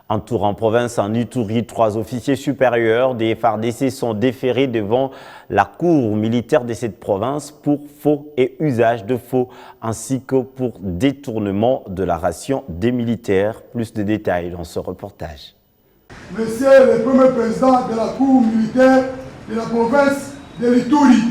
Un tour en province, en Ituri, 3 officiers supérieurs des FARDC sont déférés devant la cour militaire de cette province pour faux et usage de faux, ainsi que pour détournement de la ration des militaires. Plus de détails dans ce reportage. Monsieur le premier président de la cour militaire de la province de l'Ituri,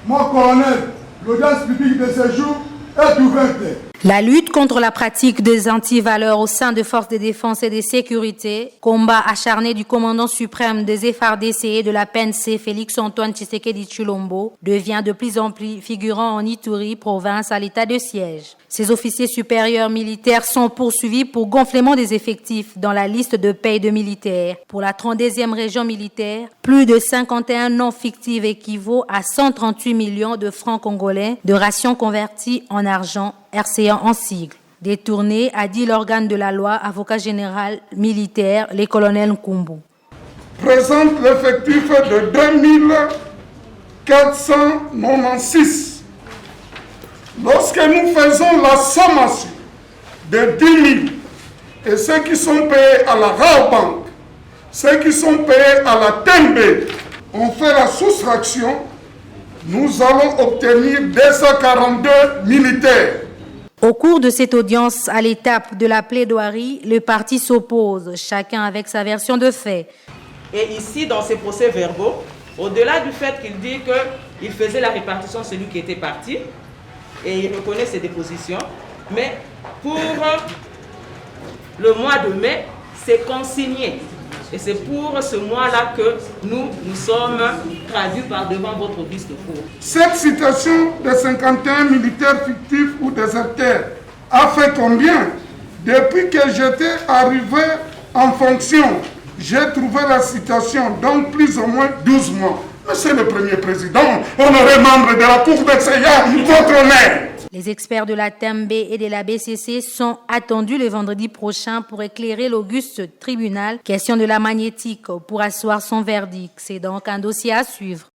mon colonel, l'audience publique de ce jour est ouverte. La lutte contre la pratique des antivaleurs au sein des forces de défense et de sécurité, combat acharné du commandant suprême des FARDC et de la PNC, Félix-Antoine Tshisekedi Tshilombo, devient de plus en plus figurant en Ituri, province à l'état de siège. Ces officiers supérieurs militaires sont poursuivis pour gonflement des effectifs dans la liste de paye de militaires. Pour la 32e région militaire, plus de 51 noms fictifs équivaut à 138 millions de francs congolais de rations converties en argent RCA en sigle. Détourné, a dit l'organe de la loi, avocat général militaire, les colonels Nkumbu. Présente l'effectif de 2496. Lorsque nous faisons la sommation de 10 000 et ceux qui sont payés à la Raobank, ceux qui sont payés à la Tembe, on fait la soustraction, nous allons obtenir 242 militaires. Au cours de cette audience, à l'étape de la plaidoirie, le parti s'oppose, chacun avec sa version de fait. Et ici, dans ces procès-verbaux, au-delà du fait qu'il dit qu'il faisait la répartition de celui qui était parti, et il reconnaît ses dépositions, mais pour le mois de mai, c'est consigné. Et c'est pour ce mois-là que nous sommes traduits par devant votre auguste cour. Cette citation de 51 militaires fictifs ou déserteurs a fait combien? Depuis que j'étais arrivé en fonction, j'ai trouvé la citation, donc plus ou moins 12 mois. Monsieur le Premier Président, honoré membre de la Cour d'Excellence, votre honneur. Les experts de la TMB et de la BCC sont attendus le vendredi prochain pour éclairer l'auguste tribunal. Question de la magnétique pour asseoir son verdict. C'est donc un dossier à suivre.